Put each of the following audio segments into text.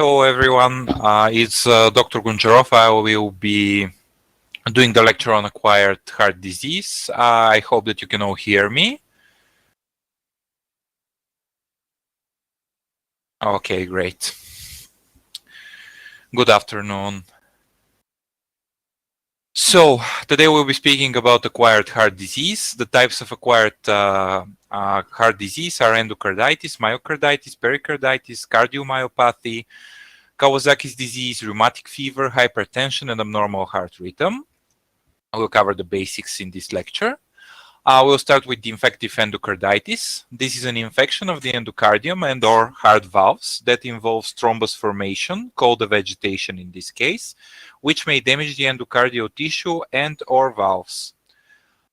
Hello everyone, it's Dr. Gunjarov. I will be doing the lecture on acquired heart disease. I hope that you can all hear me. Okay, great. Good afternoon. So today we'll be speaking about acquired heart disease. The types of acquired heart disease are endocarditis, myocarditis, pericarditis, cardiomyopathy, Kawasaki's disease, rheumatic fever, hypertension, and abnormal heart rhythm. We'll cover the basics in this lecture. We'll start with the infective endocarditis. This is an infection of the endocardium and or heart valves that involves thrombus formation, called the vegetation in this case, which may damage the endocardial tissue and or valves.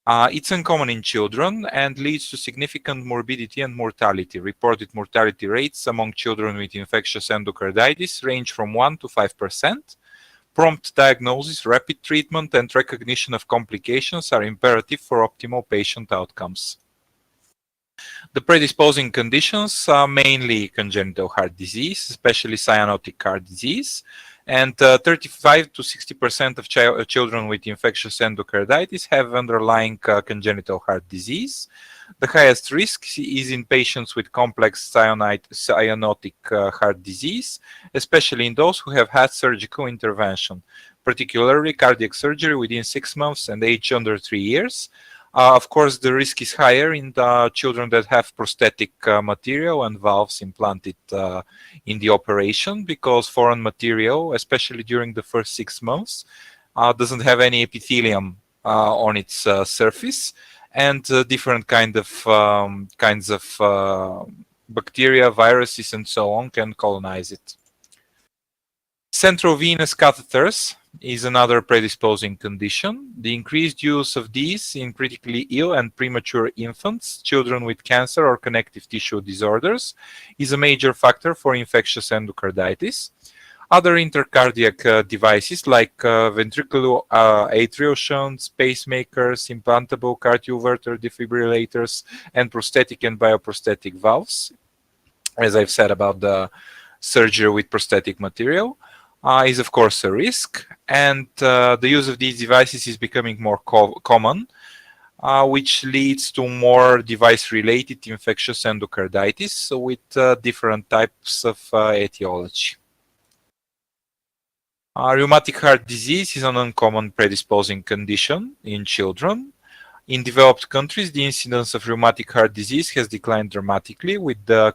It's uncommon in children and leads to significant morbidity and mortality. Reported mortality rates among children with infectious endocarditis range from 1 to 5%. Prompt diagnosis, rapid treatment, and recognition of complications are imperative for optimal patient outcomes. The predisposing conditions are mainly congenital heart disease, especially cyanotic heart disease, and 35 to 60% of children with infectious endocarditis have underlying congenital heart disease. The highest risk is in patients with complex cyanotic heart disease, especially in those who have had surgical intervention, particularly cardiac surgery within 6 months and age under 3 years. Of course, the risk is higher in the children that have prosthetic material and valves implanted in the operation, because foreign material, especially during the first 6 months, doesn't have any epithelium on its surface, and different kinds of bacteria, viruses, and so on can colonize it. Central venous catheters is another predisposing condition. The increased use of these in critically ill and premature infants, children with cancer or connective tissue disorders, is a major factor for infectious endocarditis. Other intercardiac devices like ventricular atrial shunts, pacemakers, implantable cardioverter defibrillators, and prosthetic and bioprosthetic valves, as I've said about the surgery with prosthetic material, is of course a risk, and the use of these devices is becoming more common, which leads to more device-related infectious endocarditis with different types of etiology. Rheumatic heart disease is an uncommon predisposing condition in children. In developed countries, the incidence of rheumatic heart disease has declined dramatically with the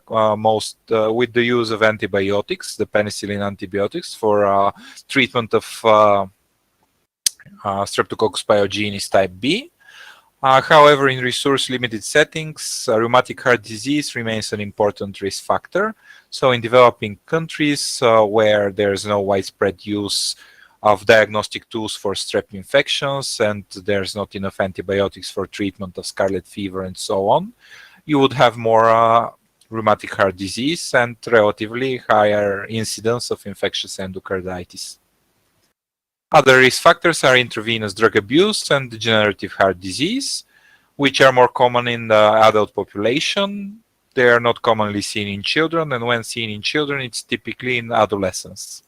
use of antibiotics, the penicillin antibiotics, for treatment of Streptococcus pyogenes type B. However, in resource-limited settings, rheumatic heart disease remains an important risk factor. So in developing countries where there is no widespread use of diagnostic tools for strep infections and there's not enough antibiotics for treatment of scarlet fever and so on, you would have more rheumatic heart disease and relatively higher incidence of infectious endocarditis. Other risk factors are intravenous drug abuse and degenerative heart disease, which are more common in the adult population. They are not commonly seen in children, and when seen in children, it's typically in adolescents.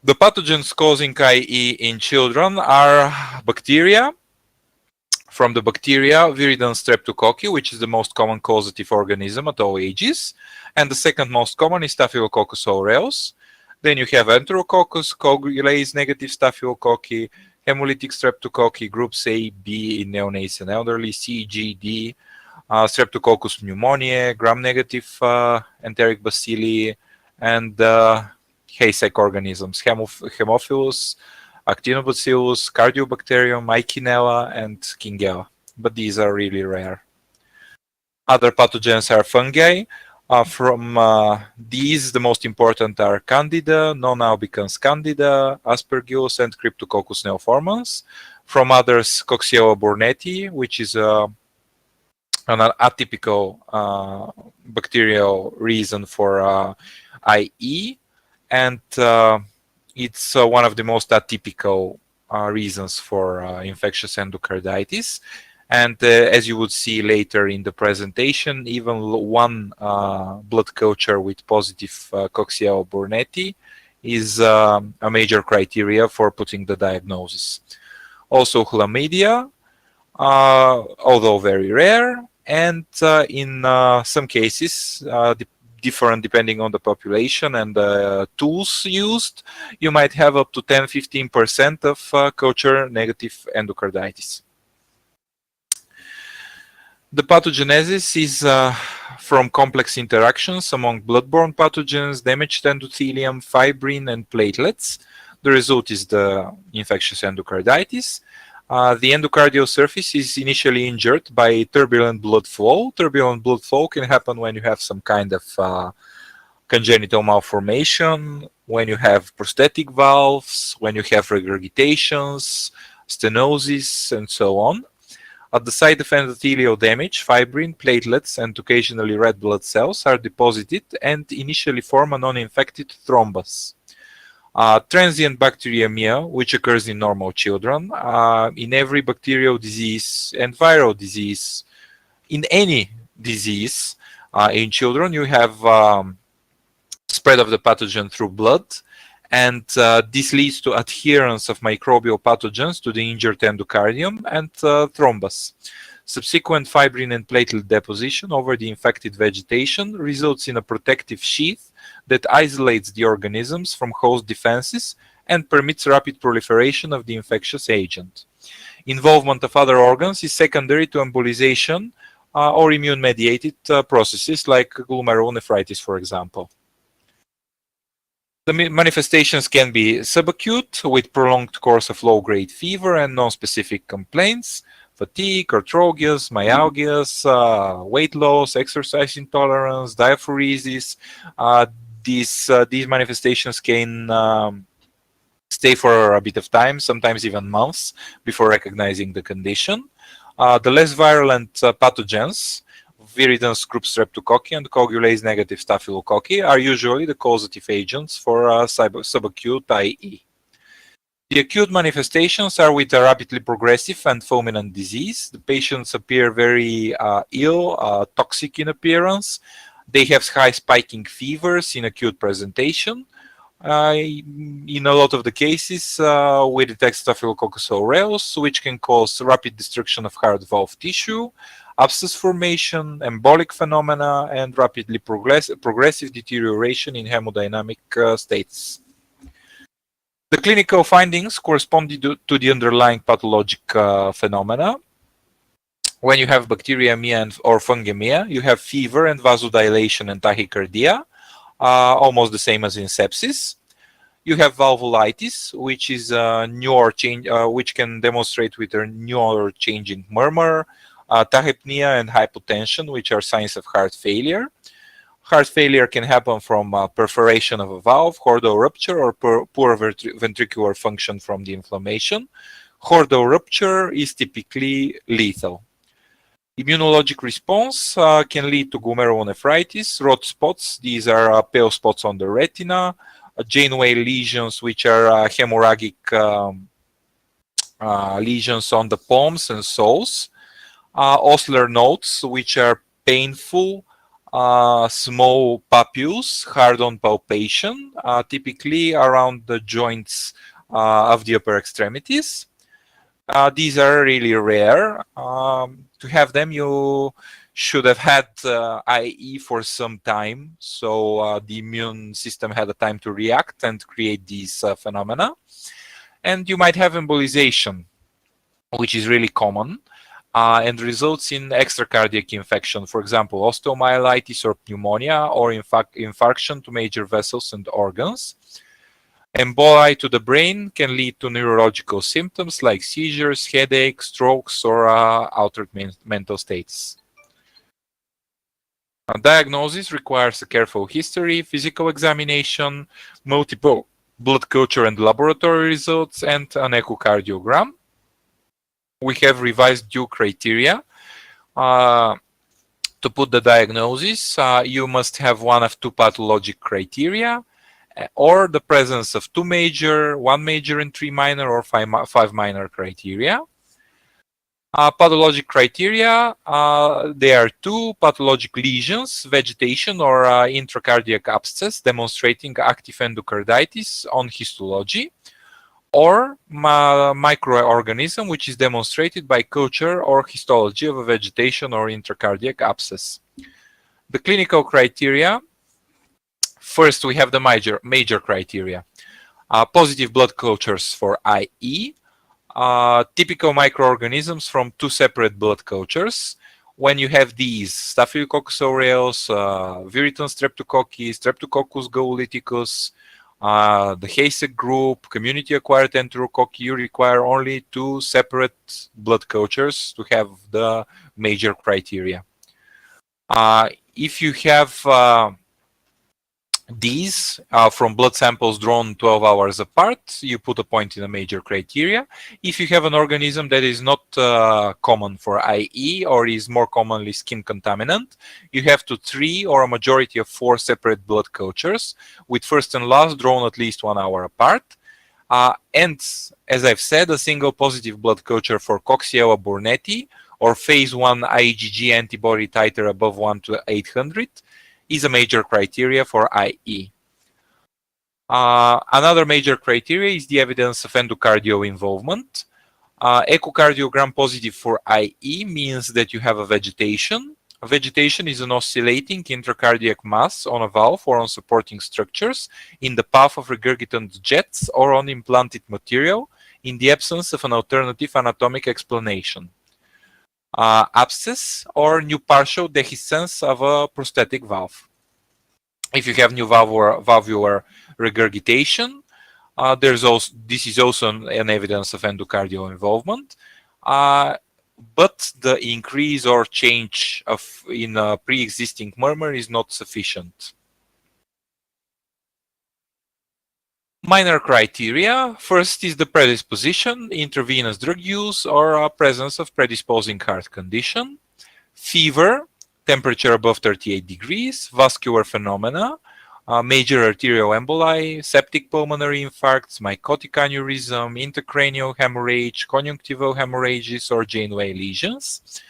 The pathogens causing IE in children are bacteria. From the bacteria, Viridans streptococci, which is the most common causative organism at all ages, and the second most common is Staphylococcus aureus. Then you have Enterococcus, coagulase negative Staphylococci, hemolytic streptococci, groups A, B in neonates and elderly, C, G, D, Streptococcus pneumoniae, gram-negative enteric bacilli, and Hayseck organisms, Haemophilus, Actinobacillus, Cardiobacterium, Eikenella, and Kingella, but these are really rare. Other pathogens are fungi. From these, the most important are Candida, non-albicans Candida, Aspergillus, and Cryptococcus neoformans. From others, Coxiella burnetii, which is an atypical bacterial reason for IE, and it's one of the most atypical reasons for infectious endocarditis. And as you would see later in the presentation, even one blood culture with positive Coxiella burnetii is a major criteria for putting the diagnosis. Also chlamydia, although very rare, and in some cases, different depending on the population and the tools used, you might have up to 10-15% of culture negative endocarditis. The pathogenesis is from complex interactions among blood-borne pathogens, damaged endothelium, fibrin, and platelets. The result is the infectious endocarditis. The endocardial surface is initially injured by turbulent blood flow. Turbulent blood flow can happen when you have some kind of congenital malformation, when you have prosthetic valves, when you have regurgitations, stenosis, and so on. At the site of endothelial damage, fibrin, platelets, and occasionally red blood cells are deposited and initially form a non-infected thrombus. Transient bacteremia, which occurs in normal children, in every bacterial disease and viral disease, in any disease in children, you have spread of the pathogen through blood, and this leads to adherence of microbial pathogens to the injured endocardium and thrombus. Subsequent fibrin and platelet deposition over the infected vegetation results in a protective sheath that isolates the organisms from host defenses and permits rapid proliferation of the infectious agent. Involvement of other organs is secondary to embolization or immune-mediated processes like glomerulonephritis, for example. The manifestations can be subacute with prolonged course of low-grade fever and non-specific complaints, fatigue, arthralgias, myalgias, weight loss, exercise intolerance, diaphoresis. These manifestations can stay for a bit of time, sometimes even months, before recognizing the condition. The less virulent pathogens, viridans group streptococci and coagulase negative staphylococci, are usually the causative agents for subacute IE. The acute manifestations are with a rapidly progressive and fulminant disease. The patients appear very ill, toxic in appearance. They have high spiking fevers in acute presentation. In a lot of the cases, we detect Staphylococcus aureus, which can cause rapid destruction of heart valve tissue, abscess formation, embolic phenomena, and rapidly progressive deterioration in hemodynamic states. The clinical findings correspond to the underlying pathologic phenomena. When you have bacteremia or fungemia, you have fever and vasodilation and tachycardia, almost the same as in sepsis. You have valvulitis, which is which can demonstrate with a new or changing murmur, tachypnea and hypotension, which are signs of heart failure. Heart failure can happen from perforation of a valve, chordal rupture, or poor ventricular function from the inflammation. Chordal rupture is typically lethal. Immunologic response can lead to glomerulonephritis, rod spots. These are pale spots on the retina. Janeway lesions, which are hemorrhagic lesions on the palms and soles. Osler nodes, which are painful, small papules, hard on palpation, typically around the joints of the upper extremities. These are really rare. To have them, you should have had IE for some time, so the immune system had a time to react and create these phenomena. And you might have embolization, which is really common, and results in extracardiac infection, for example, osteomyelitis or pneumonia, or infarction to major vessels and organs. Emboli to the brain can lead to neurological symptoms like seizures, headache, strokes, or altered mental states. Diagnosis requires a careful history, physical examination, multiple blood culture and laboratory results, and an echocardiogram. We have revised due criteria. To put the diagnosis, you must have one of two pathologic criteria, or the presence of one major and three minor, or five minor criteria. Pathologic criteria, there are two: pathologic lesions, vegetation, or intracardiac abscess demonstrating active endocarditis on histology, or microorganism which is demonstrated by culture or histology of a vegetation or intracardiac abscess. The clinical criteria: first we have the major criteria. Positive blood cultures for IE, typical microorganisms from two separate blood cultures. When you have these, Staphylococcus aureus, Viridans streptococci, Streptococcus gauliticus, the Hayes group, community-acquired enterococci, you require only two separate blood cultures to have the major criteria. If you have these from blood samples drawn 12 hours apart, you put a point in the major criteria. If you have an organism that is not common for IE or is more commonly skin contaminant, you have to 3 or a majority of 4 separate blood cultures with first and last drawn at least 1 hour apart. And as I've said, a single positive blood culture for Coxiella burnetii or phase 1 IgG antibody titer above 1 to 800 is a major criteria for IE. Another major criteria is the evidence of endocardial involvement. Echocardiogram positive for IE means that you have a vegetation. A vegetation is an oscillating intracardiac mass on a valve or on supporting structures in the path of regurgitant jets or on implanted material in the absence of an alternative anatomic explanation. Abscess or new partial dehiscence of a prosthetic valve. If you have new valvular regurgitation, this is also an evidence of endocardial involvement, but the increase or change in a pre-existing murmur is not sufficient. Minor criteria: first is the predisposition, intravenous drug use, or presence of predisposing heart condition. Fever, temperature above 38 degrees, vascular phenomena, major arterial emboli, septic pulmonary infarcts, mycotic aneurysm, intracranial hemorrhage, conjunctival hemorrhages, or Janeway lesions.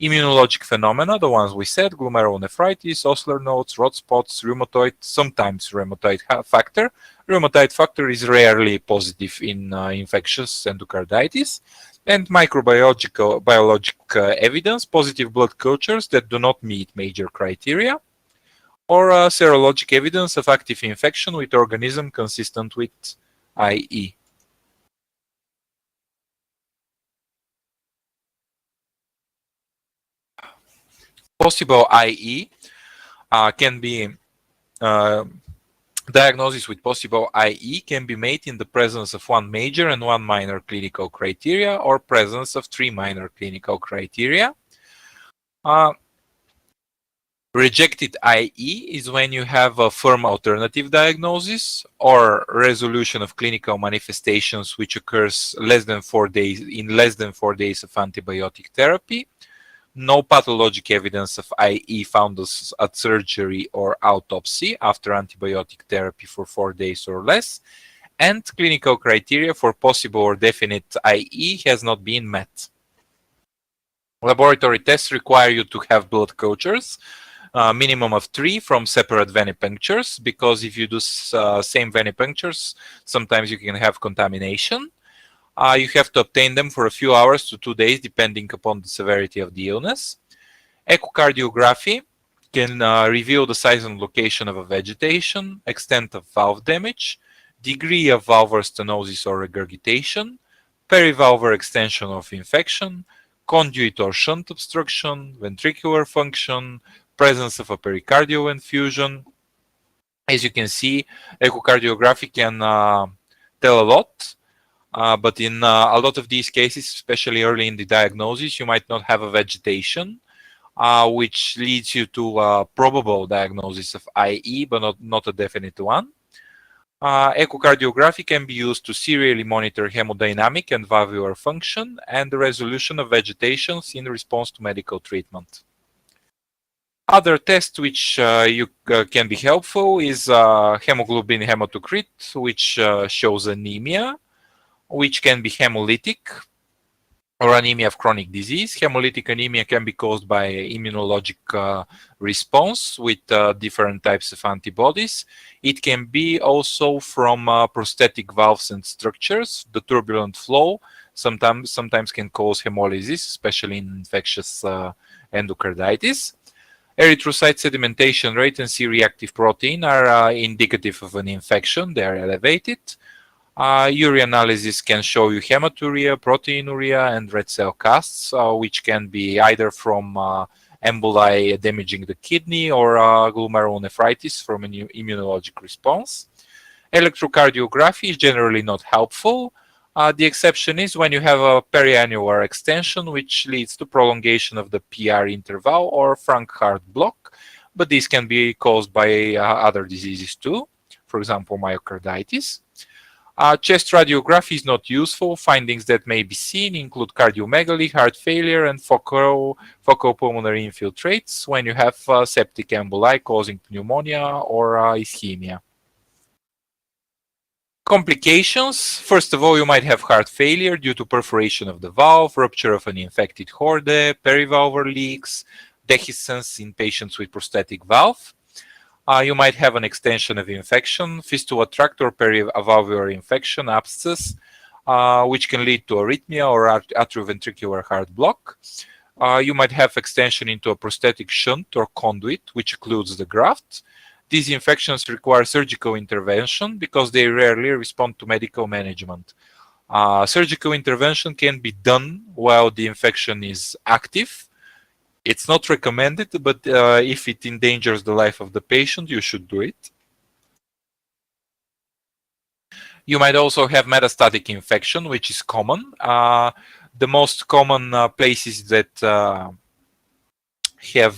Immunologic phenomena, the ones we said: glomerulonephritis, Osler nodes, rod spots, rheumatoid, sometimes rheumatoid factor. Rheumatoid factor is rarely positive in infectious endocarditis. And microbiologic evidence: positive blood cultures that do not meet major criteria, or serologic evidence of active infection with organism consistent with IE. Possible IE can be diagnosis with possible IE can be made in the presence of 1 major and 1 minor clinical criteria, or presence of 3 minor clinical criteria. Rejected IE is when you have a firm alternative diagnosis or resolution of clinical manifestations which occurs in less than 4 days of antibiotic therapy. No pathologic evidence of IE found at surgery or autopsy after antibiotic therapy for 4 days or less, and clinical criteria for possible or definite IE has not been met. Laboratory tests require you to have blood cultures, minimum of 3 from separate venipunctures, because if you do same venipunctures, sometimes you can have contamination. You have to obtain them for a few hours to 2 days, depending upon the severity of the illness. Echocardiography can reveal the size and location of a vegetation, extent of valve damage, degree of valvular stenosis or regurgitation, perivalvular extension of infection, conduit or shunt obstruction, ventricular function, presence of a pericardial effusion. As you can see, echocardiography can tell a lot. But in a lot of these cases, especially early in the diagnosis, you might not have a vegetation, which leads you to a probable diagnosis of IE, but not a definite one. Echocardiography can be used to serially monitor hemodynamic and valvular function and the resolution of vegetations in response to medical treatment. Other tests which can be helpful is hemoglobin hematocrit, which shows anemia, which can be hemolytic, or anemia of chronic disease. Hemolytic anemia can be caused by immunologic response with different types of antibodies. It can be also from prosthetic valves and structures. The turbulent flow sometimes can cause hemolysis, especially in infectious endocarditis. Erythrocyte sedimentation rate and C-reactive protein are indicative of an infection. They are elevated. Urea analysis can show you hematuria, proteinuria, and red cell casts, which can be either from emboli damaging the kidney or glomerulonephritis from an immunologic response. Electrocardiography is generally not helpful. The exception is when you have a periannular extension, which leads to prolongation of the PR interval or frank heart block, but this can be caused by other diseases too, for example, myocarditis. Chest radiography is not useful. Findings that may be seen include cardiomegaly, heart failure, and focal pulmonary infiltrates when you have septic emboli causing pneumonia or ischemia. Complications. First of all, you might have heart failure due to perforation of the valve, rupture of an infected chorde, perivalvular leaks, dehiscence in patients with prosthetic valve. You might have an extension of infection, fistula tract or perivalvular infection, abscess, which can lead to arrhythmia or atrioventricular heart block. You might have extension into a prosthetic shunt or conduit, which occludes the graft. These infections require surgical intervention because they rarely respond to medical management. Surgical intervention can be done while the infection is active. It's not recommended, but if it endangers the life of the patient, you should do it. You might also have metastatic infection, which is common. The most common places that have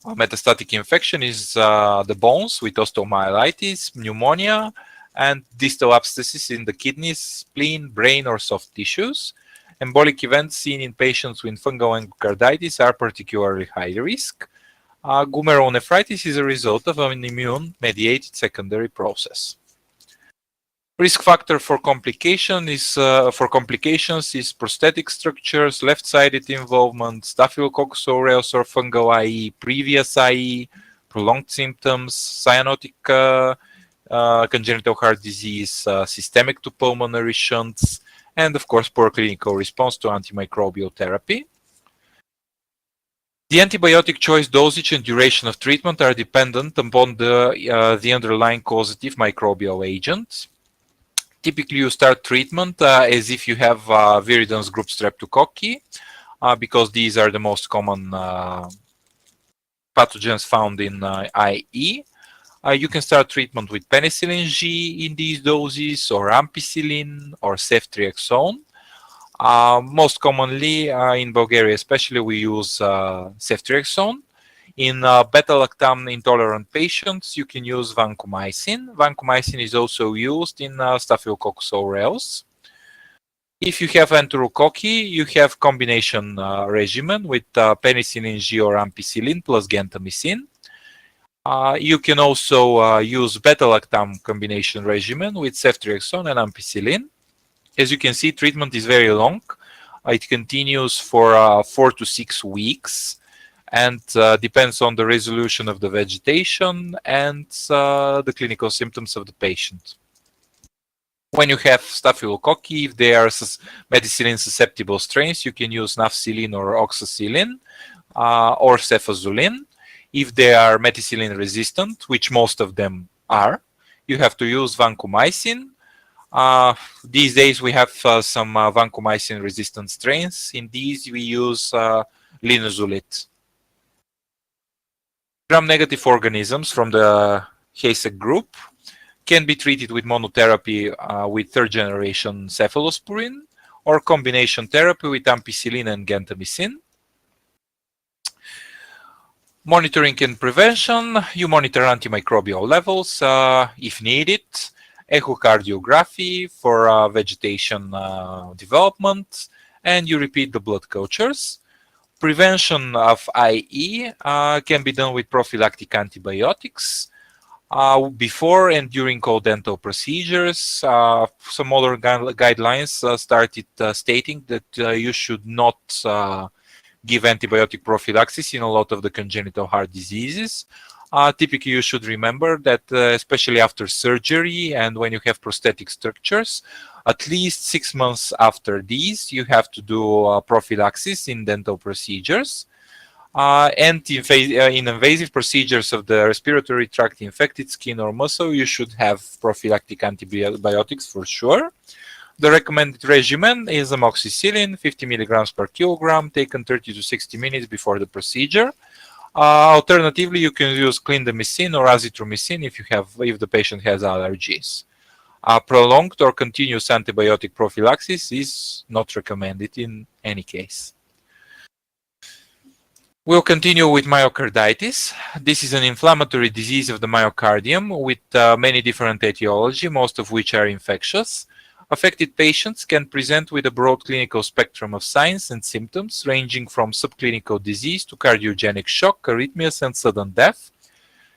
metastatic infection is the bones with osteomyelitis, pneumonia, and distal abscesses in the kidneys, spleen, brain, or soft tissues. Embolic events seen in patients with fungal endocarditis are particularly high risk. Glomerulonephritis is a result of an immune-mediated secondary process. Risk factor for complications is prosthetic structures, left-sided involvement, Staphylococcus aureus or fungal IE, previous IE, prolonged symptoms, cyanotic congenital heart disease, systemic to pulmonary shunts, and of course poor clinical response to antimicrobial therapy. The antibiotic choice, dosage, and duration of treatment are dependent upon the underlying causative microbial agent. Typically, you start treatment as if you have viridans group streptococci, because these are the most common pathogens found in IE. You can start treatment with penicillin G in these doses, or ampicillin, or ceftriaxone. Most commonly in Bulgaria, especially, we use ceftriaxone. In beta-lactam intolerant patients, you can use vancomycin. Vancomycin is also used in Staphylococcus aureus. If you have enterococci, you have combination regimen with penicillin G or ampicillin plus gentamicin. You can also use beta-lactam combination regimen with ceftriaxone and ampicillin. As you can see, treatment is very long. It continues for 4 to 6 weeks and depends on the resolution of the vegetation and the clinical symptoms of the patient. When you have staphylococci, if they are methicillin susceptible strains, you can use nafcillin or oxacillin or cefazolin. If they are methicillin resistant, which most of them are, you have to use vancomycin. These days we have some vancomycin resistant strains. In these we use linezolid. Gram-negative organisms from the HACEC group can be treated with monotherapy with third-generation cephalosporin or combination therapy with ampicillin and gentamicin. Monitoring and prevention, you monitor antimicrobial levels if needed, echocardiography for vegetation development, and you repeat the blood cultures. Prevention of IE can be done with prophylactic antibiotics. Before and during all dental procedures, some other guidelines started stating that you should not give antibiotic prophylaxis in a lot of the congenital heart diseases. Typically, you should remember that especially after surgery and when you have prosthetic structures, at least 6 months after these, you have to do prophylaxis in dental procedures. And in invasive procedures of the respiratory tract, infected skin or muscle, you should have prophylactic antibiotics for sure. The recommended regimen is amoxicillin, 50 milligrams per kilogram, taken 30 to 60 minutes before the procedure. Alternatively, you can use clindamycin or azithromycin if the patient has allergies. Prolonged or continuous antibiotic prophylaxis is not recommended in any case. We'll continue with myocarditis. This is an inflammatory disease of the myocardium with many different etiology, most of which are infectious. Affected patients can present with a broad clinical spectrum of signs and symptoms, ranging from subclinical disease to cardiogenic shock, arrhythmias, and sudden death.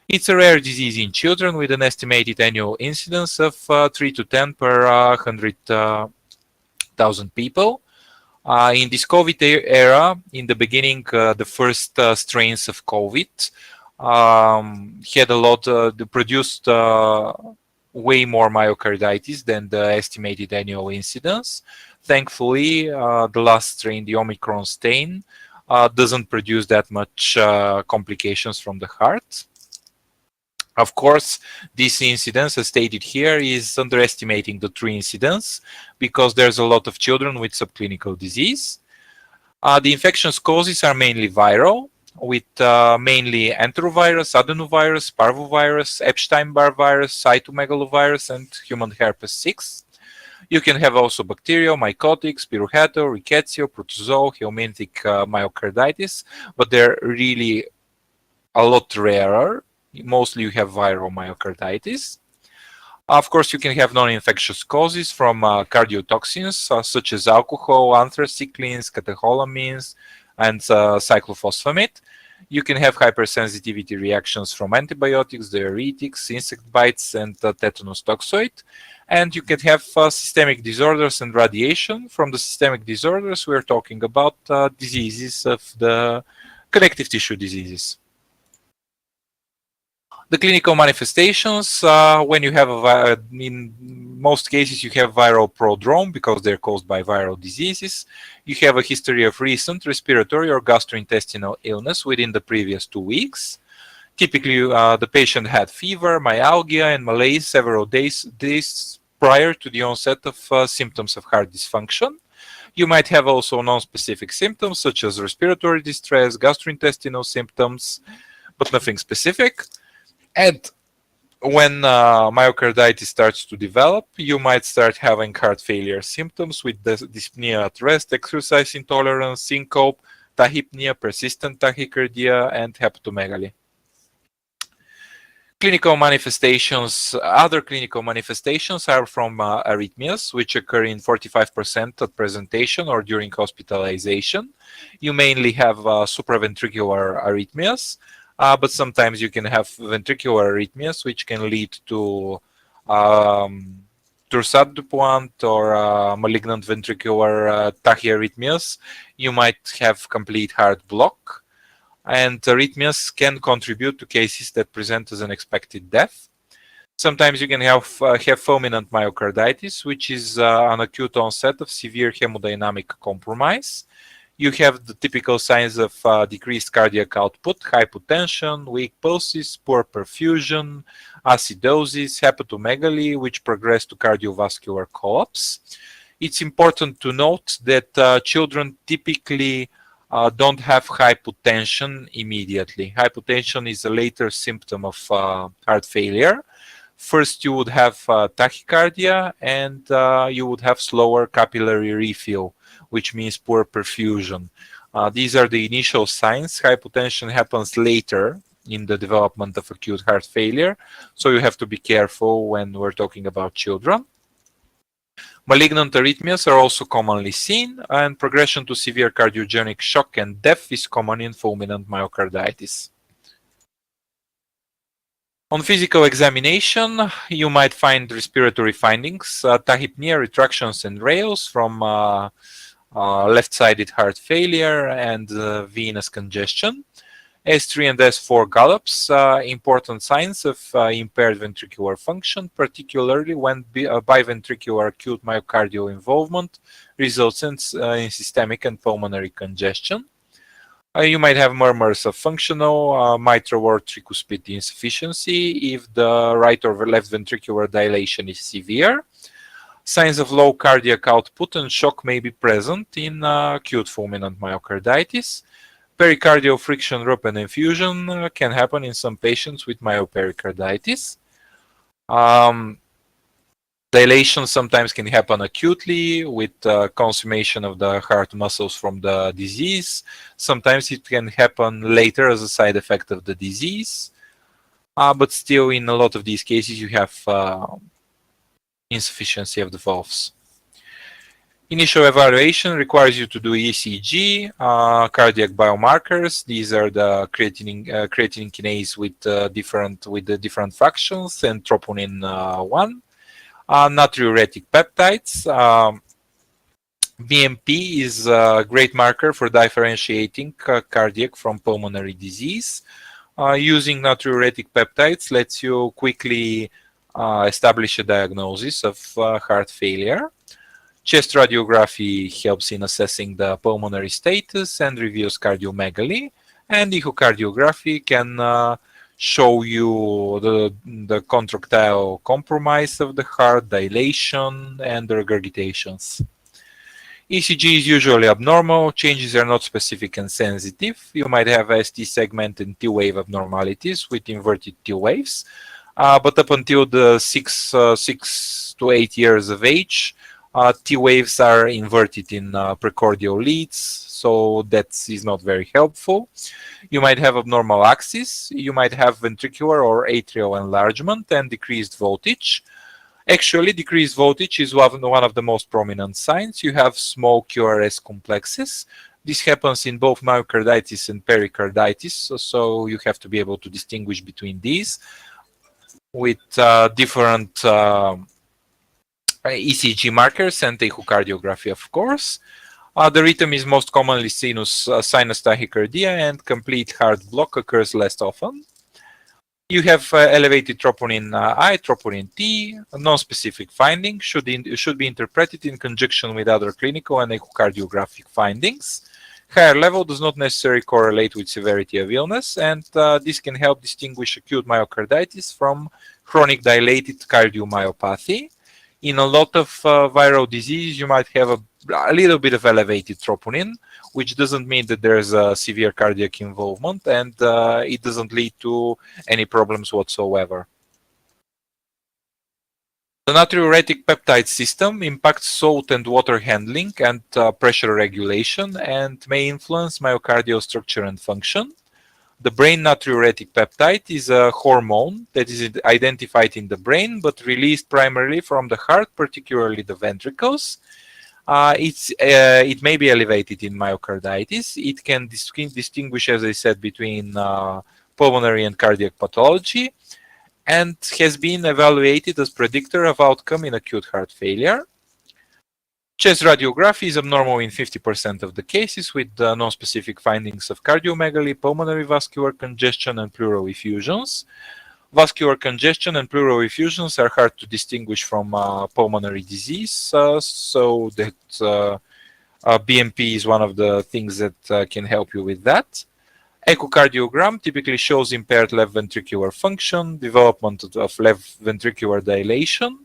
It's a rare disease in children with an estimated annual incidence of 3 to 10 per 100,000 people. In this COVID era, in the beginning, the first strains of COVID had a lot, produced way more myocarditis than the estimated annual incidence. Thankfully, the last strain, the Omicron strain, doesn't produce that much complications from the heart. Of course, this incidence, as stated here, is underestimating the true incidence because there's a lot of children with subclinical disease. The infections causes are mainly viral, with mainly enterovirus, adenovirus, parvovirus, Epstein-Barr virus, cytomegalovirus, and human herpes 6. You can have also bacterial, mycotic, spirochaetal, rickettsia, protozoal, helminthic myocarditis, but they're really a lot rarer. Mostly you have viral myocarditis. Of course, you can have non-infectious causes from cardiotoxins such as alcohol, anthracyclines, catecholamines, and cyclophosphamide. You can have hypersensitivity reactions from antibiotics, diuretics, insect bites, and tetanus toxoid. And you can have systemic disorders and radiation. From the systemic disorders, we're talking about diseases of the connective tissue diseases. The clinical manifestations, when you have, in most cases, you have viral prodrome because they're caused by viral diseases. You have a history of recent respiratory or gastrointestinal illness within the previous 2 weeks. Typically, the patient had fever, myalgia, and malaise several days prior to the onset of symptoms of heart dysfunction. You might have also non-specific symptoms such as respiratory distress, gastrointestinal symptoms, but nothing specific. And when myocarditis starts to develop, you might start having heart failure symptoms with dyspnea at rest, exercise intolerance, syncope, tachypnea, persistent tachycardia, and hepatomegaly. Clinical manifestations, other clinical manifestations are from arrhythmias, which occur in 45% at presentation or during hospitalization. You mainly have supraventricular arrhythmias. But sometimes you can have ventricular arrhythmias, which can lead to torsade du pointe or malignant ventricular tachyarrhythmias. You might have complete heart block, and arrhythmias can contribute to cases that present as unexpected death. Sometimes you can have fulminant myocarditis, which is an acute onset of severe hemodynamic compromise. You have the typical signs of decreased cardiac output, hypotension, weak pulses, poor perfusion, acidosis, hepatomegaly, which progress to cardiovascular collapse. It's important to note that children typically don't have hypotension immediately. Hypotension is a later symptom of heart failure. First, you would have tachycardia, and you would have slower capillary refill, which means poor perfusion. These are the initial signs. Hypotension happens later in the development of acute heart failure, so you have to be careful when we're talking about children. Malignant arrhythmias are also commonly seen, and progression to severe cardiogenic shock and death is common in fulminant myocarditis. On physical examination, you might find respiratory findings, tachypnea, retractions and rales from left-sided heart failure and venous congestion. S3 and S4 gallops, important signs of impaired ventricular function, particularly when biventricular acute myocardial involvement results in systemic and pulmonary congestion. You might have murmurs of functional mitral or tricuspid insufficiency if the right or left ventricular dilation is severe. Signs of low cardiac output and shock may be present in acute fulminant myocarditis. Pericardial friction rupture and infusion can happen in some patients with myopericarditis. Dilation sometimes can happen acutely with consummation of the heart muscles from the disease. Sometimes it can happen later as a side effect of the disease. But still, in a lot of these cases, you have insufficiency of the valves. Initial evaluation requires you to do ECG, cardiac biomarkers. These are the creatinine kinase with the different fractions and troponin 1. Natriuretic peptides. BMP is a great marker for differentiating cardiac from pulmonary disease. Using natriuretic peptides lets you quickly establish a diagnosis of heart failure. Chest radiography helps in assessing the pulmonary status and reveals cardiomegaly, and echocardiography can show you the contractile compromise of the heart, dilation, and regurgitations. ECG is usually abnormal. Changes are not specific and sensitive. You might have ST segment and T wave abnormalities with inverted T waves, but up until the 6 to 8 years of age, T waves are inverted in precordial leads, so that is not very helpful. You might have abnormal axis. You might have ventricular or atrial enlargement and decreased voltage. Actually, decreased voltage is one of the most prominent signs. You have small QRS complexes. This happens in both myocarditis and pericarditis, so you have to be able to distinguish between these with different ECG markers and echocardiography, of course. The rhythm is most commonly seen as sinus tachycardia, and complete heart block occurs less often. You have elevated troponin I, troponin T. Non-specific finding should be interpreted in conjunction with other clinical and echocardiographic findings. Higher level does not necessarily correlate with severity of illness, and this can help distinguish acute myocarditis from chronic dilated cardiomyopathy. In a lot of viral disease, you might have a little bit of elevated troponin, which doesn't mean that there's a severe cardiac involvement, and it doesn't lead to any problems whatsoever. The natriuretic peptide system impacts salt and water handling and pressure regulation, and may influence myocardial structure and function. The brain natriuretic peptide is a hormone that is identified in the brain but released primarily from the heart, particularly the ventricles. It may be elevated in myocarditis. It can distinguish, as I said, between pulmonary and cardiac pathology, and has been evaluated as predictor of outcome in acute heart failure. Chest radiography is abnormal in 50% of the cases, with non-specific findings of cardiomegaly, pulmonary vascular congestion, and pleural effusions. Vascular congestion and pleural effusions are hard to distinguish from pulmonary disease, so that BMP is one of the things that can help you with that. Echocardiogram typically shows impaired left ventricular function, development of left ventricular dilation,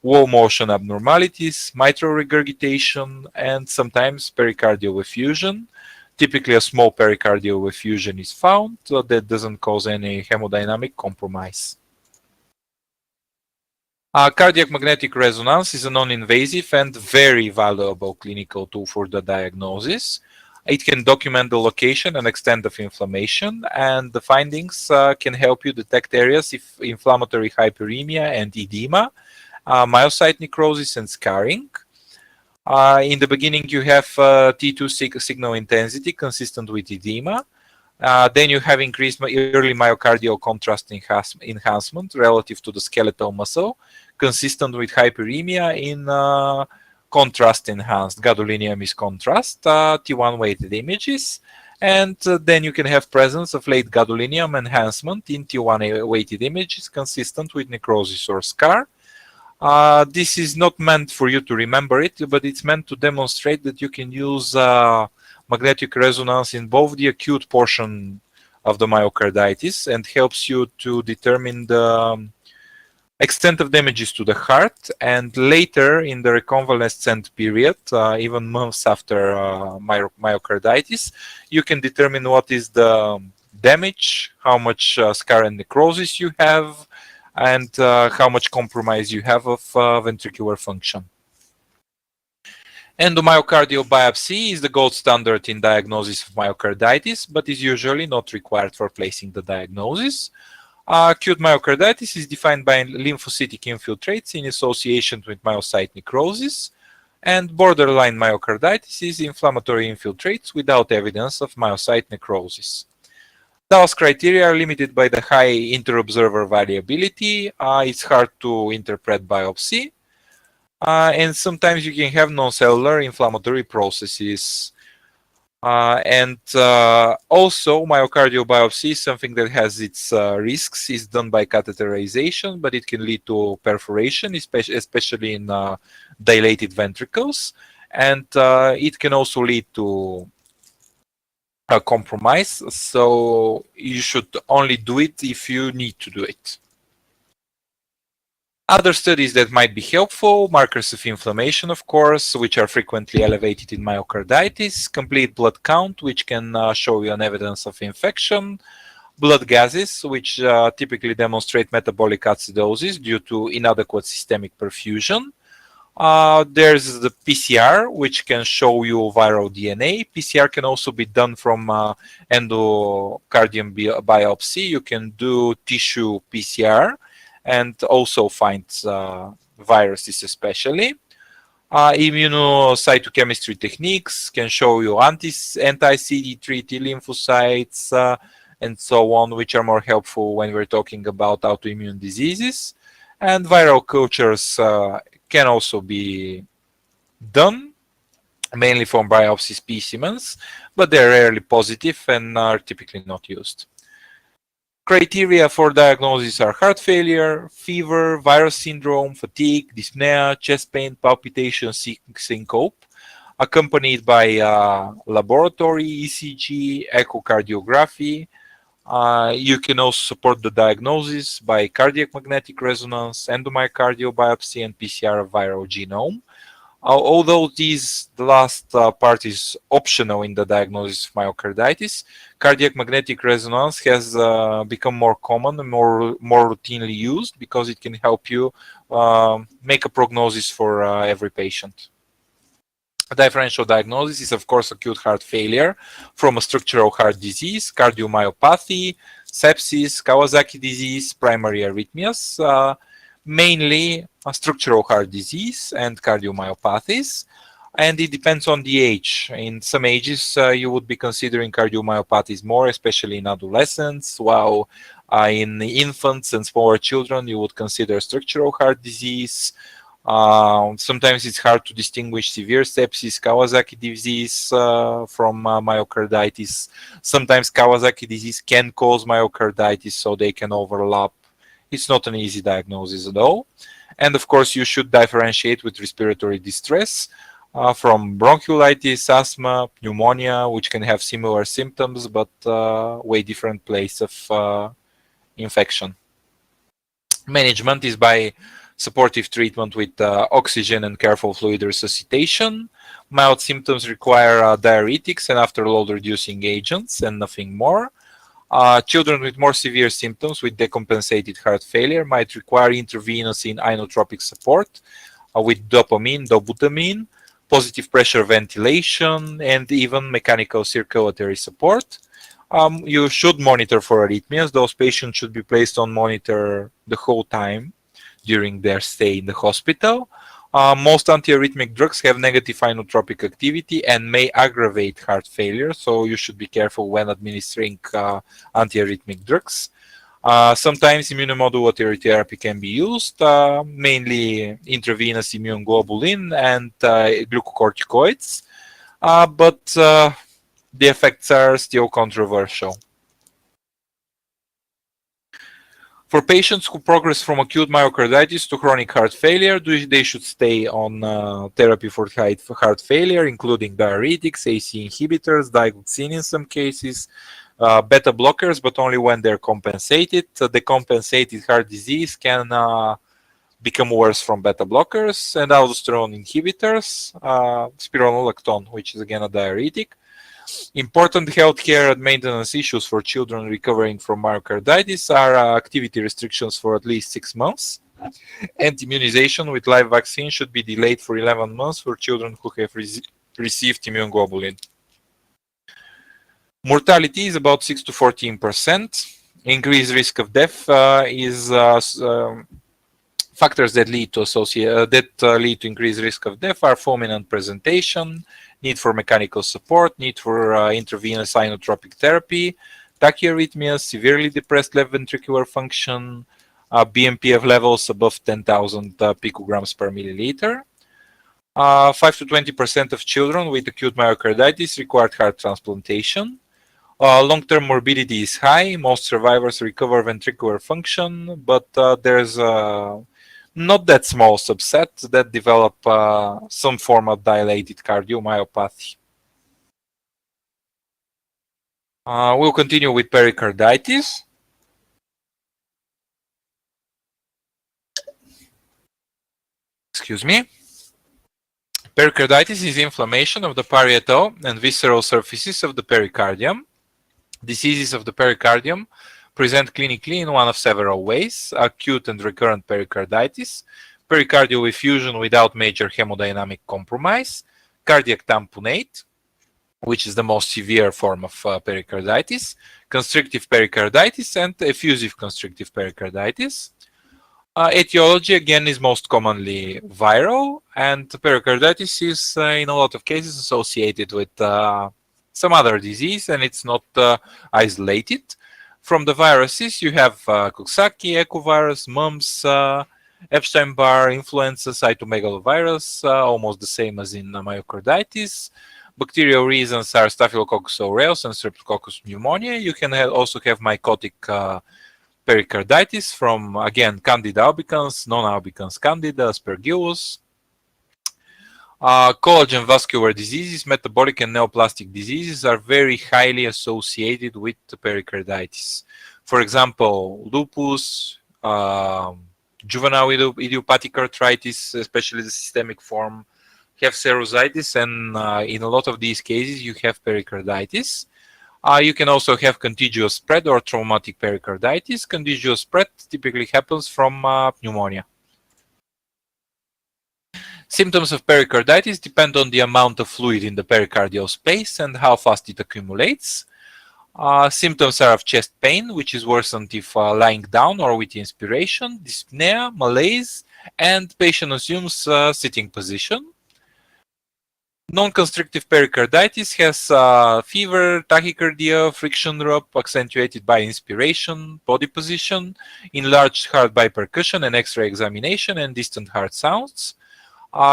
wall motion abnormalities, mitral regurgitation, and sometimes pericardial effusion. Typically, a small pericardial effusion is found that doesn't cause any hemodynamic compromise. Cardiac magnetic resonance is a non-invasive and very valuable clinical tool for the diagnosis. It can document the location and extent of inflammation, and the findings can help you detect areas of inflammatory hyperemia and edema, myocyte necrosis, and scarring. In the beginning, you have T2 signal intensity consistent with edema. Then you have increased early myocardial contrast enhancement relative to the skeletal muscle, consistent with hyperemia in contrast enhanced gadolinium contrast T1 weighted images. And then you can have presence of late gadolinium enhancement in T1 weighted images consistent with necrosis or scar. This is not meant for you to remember it, but it's meant to demonstrate that you can use magnetic resonance in both the acute portion of the myocarditis and helps you to determine the extent of damages to the heart, and later in the reconvalescent period, even months after myocarditis, you can determine what is the damage, how much scar and necrosis you have, and how much compromise you have of ventricular function. Endomyocardial biopsy is the gold standard in diagnosis of myocarditis, but is usually not required for placing the diagnosis. Acute myocarditis is defined by lymphocytic infiltrates in association with myocyte necrosis, and borderline myocarditis is inflammatory infiltrates without evidence of myocyte necrosis. Those criteria are limited by the high inter-observer variability. It's hard to interpret biopsy. And sometimes you can have non-cellular inflammatory processes. Also, myocardial biopsy is something that has its risks. It's done by catheterization, but it can lead to perforation, especially in dilated ventricles. And it can also lead to a compromise. So you should only do it if you need to do it. Other studies that might be helpful: markers of inflammation, of course, which are frequently elevated in myocarditis, complete blood count, which can show you an evidence of infection, blood gases, which typically demonstrate metabolic acidosis due to inadequate systemic perfusion. There's the PCR, which can show you viral DNA. PCR can also be done from endocardium biopsy. You can do tissue PCR and also finds viruses especially. Immunocytochemistry techniques can show you anti-CD3 T lymphocytes and so on, which are more helpful when we're talking about autoimmune diseases. And viral cultures can also be done, mainly from biopsy specimens, but they're rarely positive and are typically not used. Criteria for diagnosis are heart failure, fever, virus syndrome, fatigue, dyspnea, chest pain, palpitation, syncope, accompanied by laboratory ECG, echocardiography. You can also support the diagnosis by cardiac magnetic resonance, endomyocardial biopsy, and PCR of viral genome. Although the last part is optional in the diagnosis of myocarditis, cardiac magnetic resonance has become more common and more routinely used because it can help you make a prognosis for every patient. A differential diagnosis is, of course, acute heart failure from a structural heart disease, cardiomyopathy, sepsis, Kawasaki disease, primary arrhythmias, mainly a structural heart disease and cardiomyopathies, and it depends on the age. In some ages, you would be considering cardiomyopathies more, especially in adolescents, while in infants and smaller children, you would consider structural heart disease. Sometimes it's hard to distinguish severe sepsis, Kawasaki disease from myocarditis. Sometimes Kawasaki disease can cause myocarditis, so they can overlap. It's not an easy diagnosis at all. And of course, you should differentiate with respiratory distress from bronchiolitis, asthma, pneumonia, which can have similar symptoms, but way different place of infection. Management is by supportive treatment with oxygen and careful fluid resuscitation. Mild symptoms require diuretics and afterload-reducing agents and nothing more. Children with more severe symptoms with decompensated heart failure might require intravenous inotropic support with dopamine, dobutamine, positive pressure ventilation, and even mechanical circulatory support. You should monitor for arrhythmias. Those patients should be placed on monitor the whole time during their stay in the hospital. Most antiarrhythmic drugs have negative inotropic activity and may aggravate heart failure, so you should be careful when administering antiarrhythmic drugs. Sometimes immunomodulatory therapy can be used, mainly intravenous immune globulin and glucocorticoids, but the effects are still controversial. For patients who progress from acute myocarditis to chronic heart failure, they should stay on therapy for heart failure, including diuretics, ACE inhibitors, digoxin in some cases, beta blockers, but only when they're compensated. The compensated heart disease can become worse from beta blockers and aldosterone inhibitors, spironolactone, which is again a diuretic. Important healthcare and maintenance issues for children recovering from myocarditis are activity restrictions for at least 6 months, and immunization with live vaccine should be delayed for 11 months for children who have received immune globulin. Mortality is about 6 to 14%. Increased risk of death is factors that lead to increased risk of death are fulminant presentation, need for mechanical support, need for intravenous inotropic therapy, tachyarrhythmias, severely depressed left ventricular function, BMPF levels above 10,000 picograms per milliliter. 5 to 20% of children with acute myocarditis required heart transplantation. Long-term morbidity is high. Most survivors recover ventricular function, but there's not that small subset that develop some form of dilated cardiomyopathy. We'll continue with pericarditis. Excuse me. Pericarditis is inflammation of the parietal and visceral surfaces of the pericardium. Diseases of the pericardium present clinically in one of several ways: acute and recurrent pericarditis, pericardial effusion without major hemodynamic compromise, cardiac tamponade, which is the most severe form of pericarditis, constrictive pericarditis, and effusive constrictive pericarditis. Etiology, again, is most commonly viral, and pericarditis is in a lot of cases associated with some other disease, and it's not isolated. From the viruses, you have Coxsackie, echovirus, mumps, Epstein-Barr, influenza, cytomegalovirus, almost the same as in myocarditis. Bacterial reasons are Staphylococcus aureus and Streptococcus pneumoniae. You can also have mycotic pericarditis from, again, Candida albicans, non-albicans Candida, Aspergillus. Collagen vascular diseases, metabolic and neoplastic diseases are very highly associated with pericarditis. For example, lupus, juvenile idiopathic arthritis, especially the systemic form, have serositis, and in a lot of these cases you have pericarditis. You can also have contiguous spread or traumatic pericarditis. Contiguous spread typically happens from pneumonia. Symptoms of pericarditis depend on the amount of fluid in the pericardial space and how fast it accumulates. Symptoms are of chest pain, which is worsened if lying down or with inspiration, dyspnea, malaise, and patient assumes sitting position. Non-constrictive pericarditis has fever, tachycardia, friction rub accentuated by inspiration, body position, enlarged heart by percussion and X-ray examination, and distant heart sounds.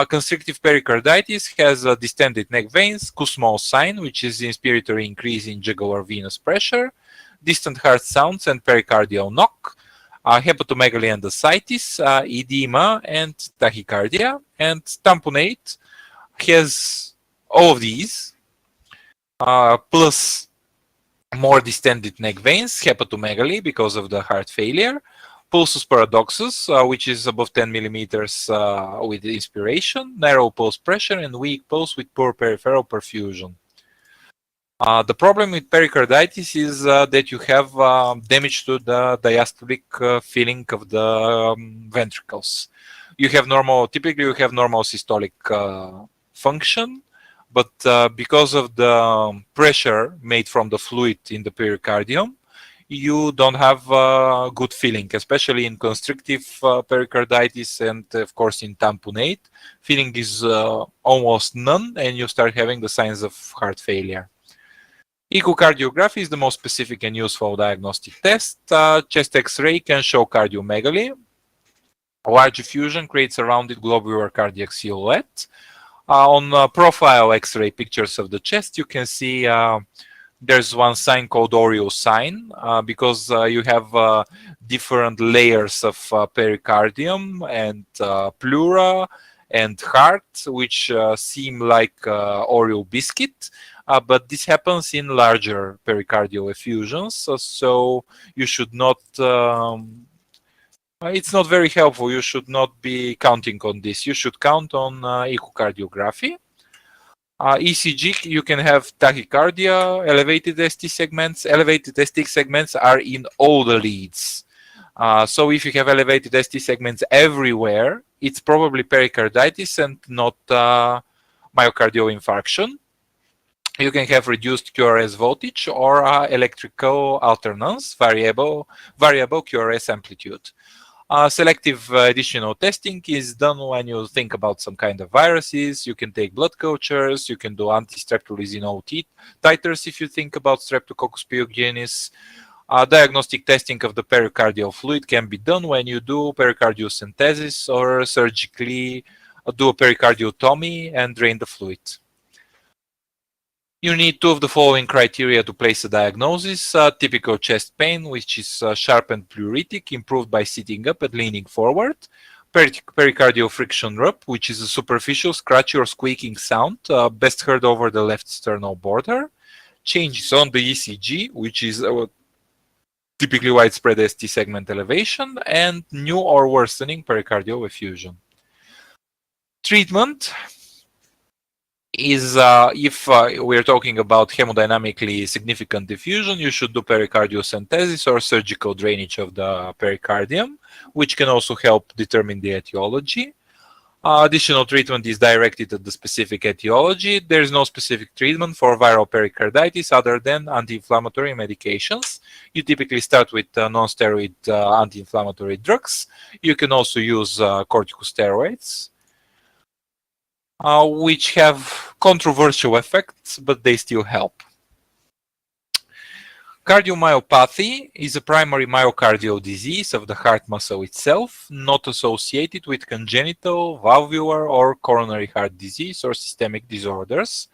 Constrictive pericarditis has distended neck veins, Kussmaul's sign, which is the inspiratory increase in jugular venous pressure, distant heart sounds and pericardial knock, hepatomegaly and ascites, edema and tachycardia, and tamponade has all of these, plus more distended neck veins, hepatomegaly because of the heart failure, pulsus paradoxus, which is above 10 millimeters with inspiration, narrow pulse pressure, and weak pulse with poor peripheral perfusion. The problem with pericarditis is that you have damage to the diastolic filling of the ventricles. Typically you have normal systolic function, but because of the pressure made from the fluid in the pericardium, you don't have good feeling, especially in constrictive pericarditis, and of course in tamponade. Feeling is almost none, and you start having the signs of heart failure. Echocardiography is the most specific and useful diagnostic test. Chest X-ray can show cardiomegaly. A large effusion creates a rounded globular cardiac silhouette. On profile X-ray pictures of the chest, you can see there's one sign called Oreo sign because you have different layers of pericardium and pleura and heart, which seem like Oreo biscuit. But this happens in larger pericardial effusions, so you should not it's not very helpful. You should not be counting on this. You should count on echocardiography. ECG, you can have tachycardia, elevated ST segments. Elevated ST segments are in all the leads. So if you have elevated ST segments everywhere, it's probably pericarditis and not myocardial infarction. You can have reduced QRS voltage or electrical alternance, variable QRS amplitude. Selective additional testing is done when you think about some kind of viruses. You can take blood cultures. You can do anti-streptolizine titers if you think about Streptococcus pyogenes. Diagnostic testing of the pericardial fluid can be done when you do pericardiocentesis or surgically do a pericardiotomy and drain the fluid. You need two of the following criteria to place a diagnosis. Typical chest pain, which is sharp and pleuritic, improved by sitting up and leaning forward. Pericardial friction rub, which is a superficial scratchy or squeaking sound, best heard over the left sternal border. Changes on the ECG, which is typically widespread ST segment elevation, and new or worsening pericardial effusion. Treatment is if we're talking about hemodynamically significant diffusion, you should do pericardiocentesis or surgical drainage of the pericardium, which can also help determine the etiology. Additional treatment is directed at the specific etiology. There is no specific treatment for viral pericarditis other than anti-inflammatory medications. You typically start with non-steroid anti-inflammatory drugs. You can also use corticosteroids, which have controversial effects, but they still help. Cardiomyopathy is a primary myocardial disease of the heart muscle itself, not associated with congenital, valvular, or coronary heart disease or systemic disorders.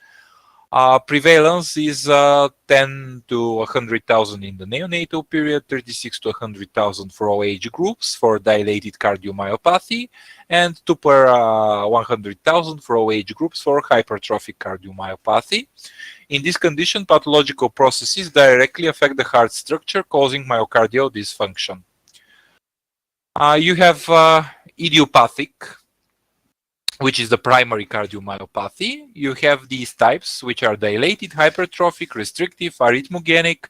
Prevalence is 10 to 100,000 in the neonatal period, 36 to 100,000 for all age groups for dilated cardiomyopathy, and 2 per 100,000 for all age groups for hypertrophic cardiomyopathy. In this condition, pathological processes directly affect the heart structure, causing myocardial dysfunction. You have idiopathic, which is the primary cardiomyopathy. You have these types, which are dilated, hypertrophic, restrictive, arrhythmogenic,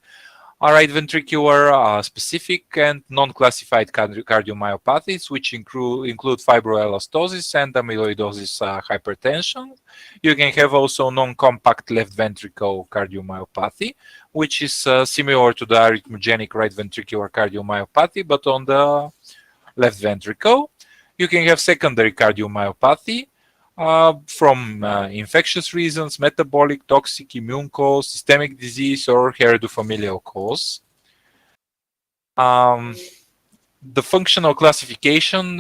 right ventricular, specific, and non-classified cardiomyopathies, which include fibroelastosis and amyloidosis hypertension. You can have also non-compact left ventricle cardiomyopathy, which is similar to the arrhythmogenic right ventricular cardiomyopathy, but on the left ventricle. You can have secondary cardiomyopathy from infectious reasons, metabolic, toxic, immune cause, systemic disease, or heredofamilial cause. The functional classification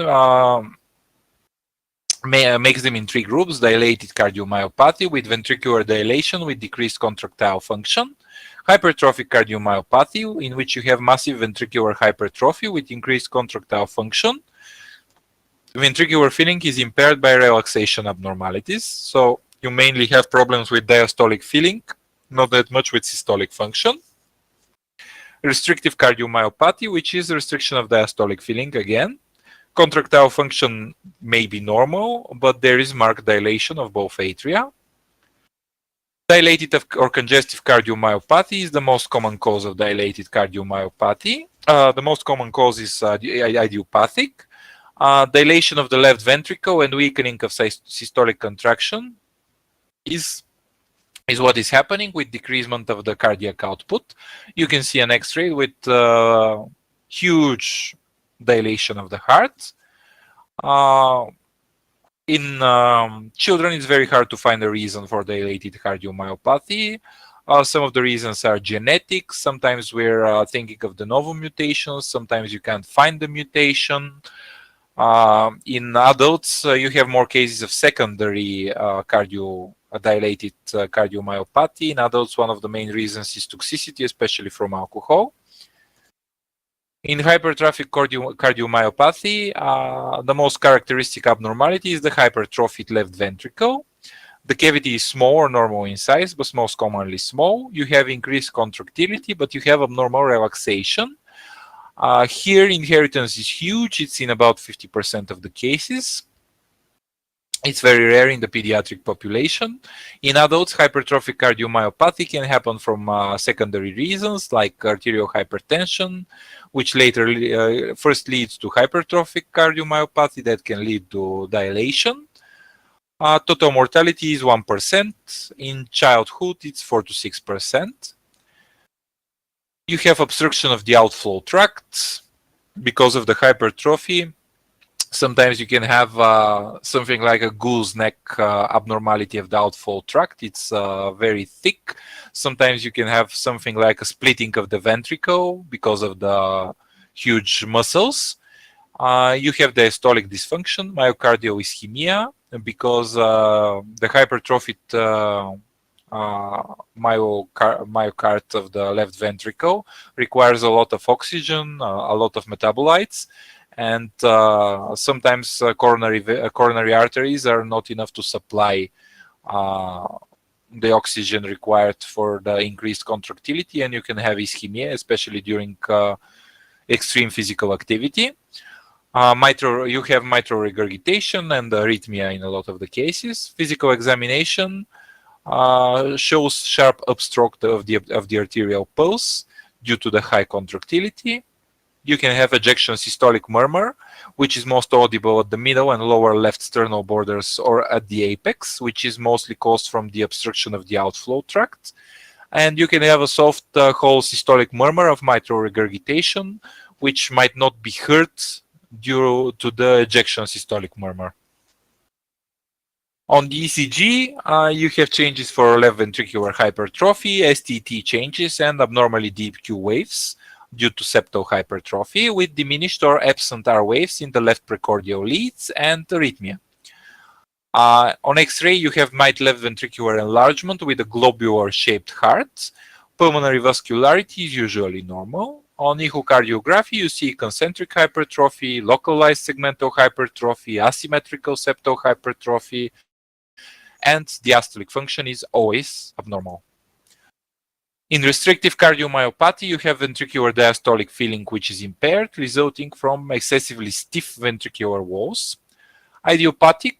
makes them in 3 groups: dilated cardiomyopathy with ventricular dilation with decreased contractile function, hypertrophic cardiomyopathy in which you have massive ventricular hypertrophy with increased contractile function. Ventricular filling is impaired by relaxation abnormalities, so you mainly have problems with diastolic filling, not that much with systolic function. Restrictive cardiomyopathy, which is restriction of diastolic filling again. Contractile function may be normal, but there is marked dilation of both atria. Dilated or congestive cardiomyopathy is the most common cause of dilated cardiomyopathy. The most common cause is idiopathic. Dilation of the left ventricle and weakening of systolic contraction is is what is happening with decreasement of the cardiac output. You can see an X-ray with huge dilation of the heart. In children, it's very hard to find a reason for dilated cardiomyopathy. Some of the reasons are genetic. Sometimes we're thinking of de novo mutations. Sometimes you can't find the mutation. In adults, you have more cases of secondary dilated cardiomyopathy. In adults, one of the main reasons is toxicity, especially from alcohol. In hypertrophic cardiomyopathy, the most characteristic abnormality is the hypertrophied left ventricle. The cavity is small or normal in size, but most commonly small. You have increased contractility, but you have abnormal relaxation. Here, inheritance is huge. It's in about 50% of the cases. It's very rare in the pediatric population. In adults, hypertrophic cardiomyopathy can happen from secondary reasons like arterial hypertension, which later first leads to hypertrophic cardiomyopathy that can lead to dilation. Total mortality is 1%. In childhood, it's 4 to 6%. You have obstruction of the outflow tract because of the hypertrophy. Sometimes you can have something like a gooseneck abnormality of the outflow tract. It's very thick. Sometimes you can have something like a splitting of the ventricle because of the huge muscles. You have diastolic dysfunction, myocardial ischemia, because the hypertrophied myocard of the left ventricle requires a lot of oxygen, a lot of metabolites. And sometimes coronary arteries are not enough to supply the oxygen required for the increased contractility, and you can have ischemia, especially during extreme physical activity. You have mitral regurgitation and arrhythmia in a lot of the cases. Physical examination shows sharp upstroke of the arterial pulse due to the high contractility. You can have ejection systolic murmur, which is most audible at the middle and lower left sternal borders or at the apex, which is mostly caused from the obstruction of the outflow tract. And you can have a soft whole systolic murmur of mitral regurgitation, which might not be heard due to the ejection systolic murmur. On the ECG, you have changes for left ventricular hypertrophy, STT changes, and abnormally deep Q waves due to septal hypertrophy with diminished or absent R waves in the left precordial leads and arrhythmia. On X-ray, you have left ventricular enlargement with a globular-shaped heart. Pulmonary vascularity is usually normal. On echocardiography, you see concentric hypertrophy, localized segmental hypertrophy, asymmetrical septal hypertrophy, and diastolic function is always abnormal. In restrictive cardiomyopathy, you have ventricular diastolic filling, which is impaired, resulting from excessively stiff ventricular walls. Idiopathic,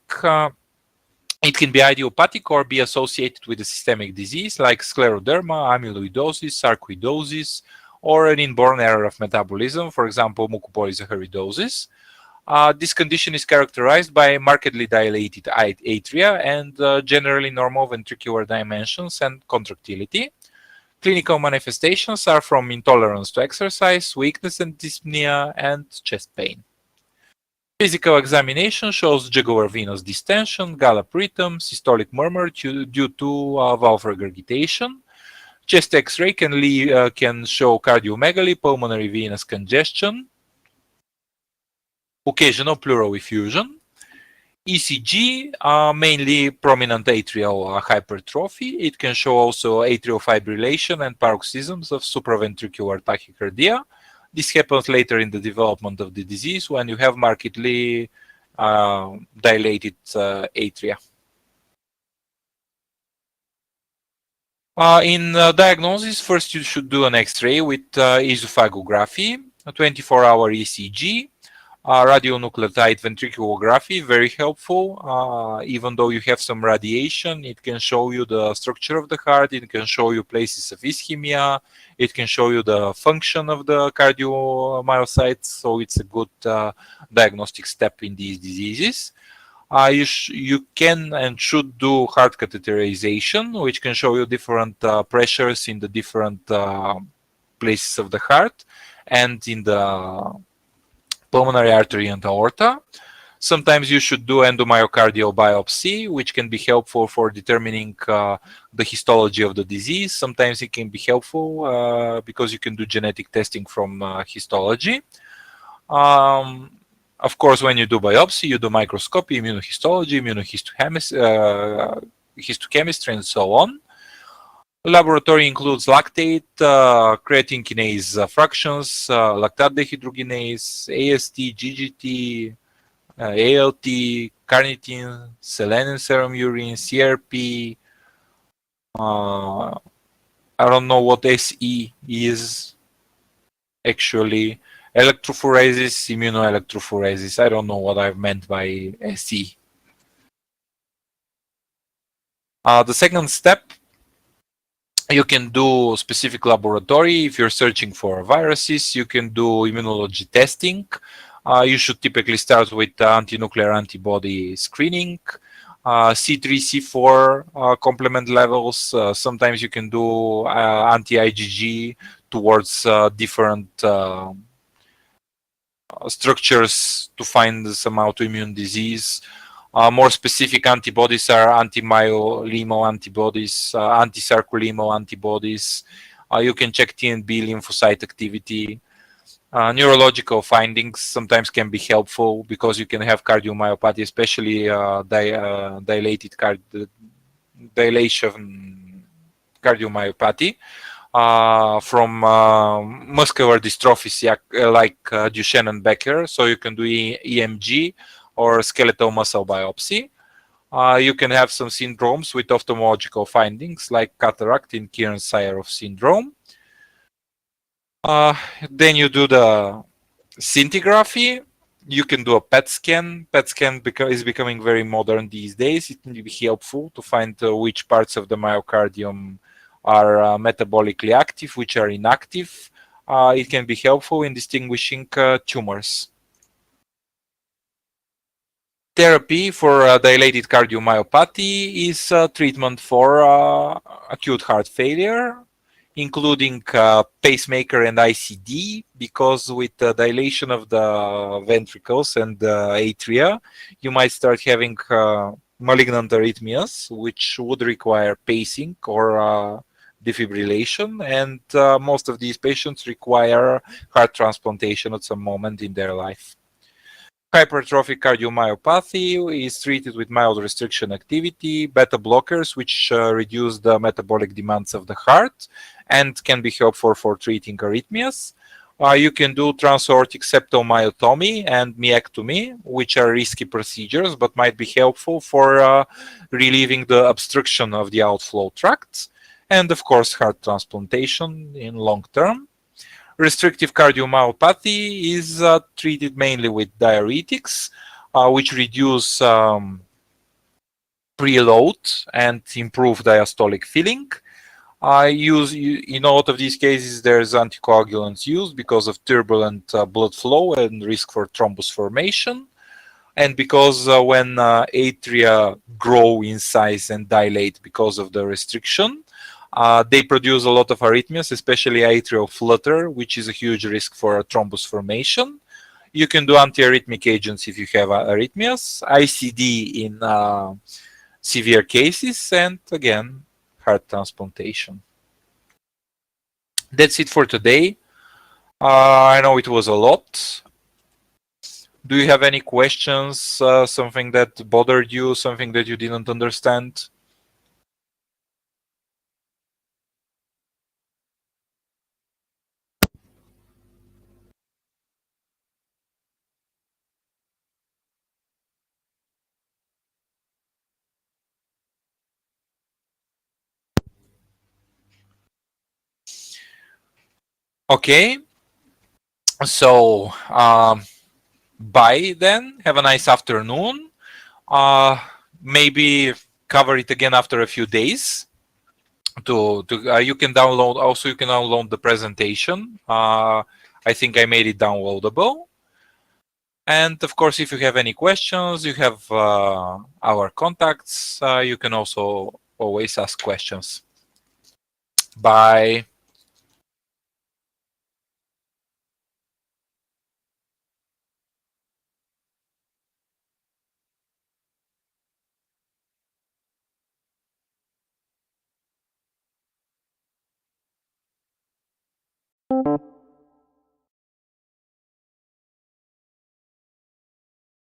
it can be idiopathic or be associated with a systemic disease like scleroderma, amyloidosis, sarcoidosis, or an inborn error of metabolism, for example, mucopolysaccharidosis. This condition is characterized by markedly dilated atria and generally normal ventricular dimensions and contractility. Clinical manifestations are from intolerance to exercise, weakness and dyspnea, and chest pain. Physical examination shows jugular venous distension, gallop rhythm, systolic murmur due to valve regurgitation. Chest X-ray can show cardiomegaly, pulmonary venous congestion, occasional pleural effusion. ECG, mainly prominent atrial hypertrophy. It can show also atrial fibrillation and paroxysms of supraventricular tachycardia. This happens later in the development of the disease when you have markedly dilated atria. In diagnosis, first you should do an X-ray with esophagography, a 24-hour ECG, radionuclide ventriculography, very helpful. Even though you have some radiation, it can show you the structure of the heart, it can show you places of ischemia, it can show you the function of the cardiomyocytes, so it's a good diagnostic step in these diseases. You can and should do heart catheterization, which can show you different pressures in the different places of the heart and in the pulmonary artery and aorta. Sometimes you should do endomyocardial biopsy, which can be helpful for determining the histology of the disease. Sometimes it can be helpful because you can do genetic testing from histology. Of course, when you do biopsy, you do microscopy, immunohistology, histochemistry, and so on. Laboratory includes lactate, creatine kinase fractions, lactate dehydrogenase, AST, GGT, ALT, carnitine, selenium serum urine, CRP. I don't know what SE is actually. Electrophoresis, immunoelectrophoresis. I don't know what I've meant by SE. The second step, you can do specific laboratory. If you're searching for viruses, you can do immunology testing. You should typically start with anti-nuclear antibody screening, C3, C4 complement levels. Sometimes you can do anti-IgG towards different structures to find some autoimmune disease. More specific antibodies are anti-myeloma antibodies, anti-sarcolemma antibodies. You can check TNB lymphocyte activity. Neurological findings sometimes can be helpful because you can have cardiomyopathy, especially dilation cardiomyopathy from muscular dystrophies like Duchenne and Becker. So you can do EMG or skeletal muscle biopsy. You can have some syndromes with ophthalmological findings like cataract in Kearns-Sayre syndrome. Then you do the scintigraphy. You can do a PET scan. PET scan is becoming very modern these days. It can be helpful to find which parts of the myocardium are metabolically active, which are inactive. It can be helpful in distinguishing tumors. Therapy for dilated cardiomyopathy is treatment for acute heart failure, including pacemaker and ICD, because with the dilation of the ventricles and the atria, you might start having malignant arrhythmias, which would require pacing or defibrillation, and most of these patients require heart transplantation at some moment in their life. Hypertrophic cardiomyopathy is treated with mild restriction activity, beta blockers, which reduce the metabolic demands of the heart and can be helpful for treating arrhythmias. You can do transaortic septomyotomy and myectomy, which are risky procedures but might be helpful for relieving the obstruction of the outflow tracts. And of course, heart transplantation in long term. Restrictive cardiomyopathy is treated mainly with diuretics, which reduce preload and improve diastolic filling. In a lot of these cases, there's anticoagulants used because of turbulent blood flow and risk for thrombus formation. And because when atria grow in size and dilate because of the restriction, they produce a lot of arrhythmias, especially atrial flutter, which is a huge risk for thrombus formation. You can do antiarrhythmic agents if you have arrhythmias, ICD in severe cases, and again, heart transplantation. That's it for today. I know it was a lot. Do you have any questions, something that bothered you, something that you didn't understand? Okay, so bye then. Have a nice afternoon. Maybe cover it again after a few days. You can download the presentation. I think I made it downloadable. And of course, if you have any questions, you have our contacts. You can also always ask questions. Bye.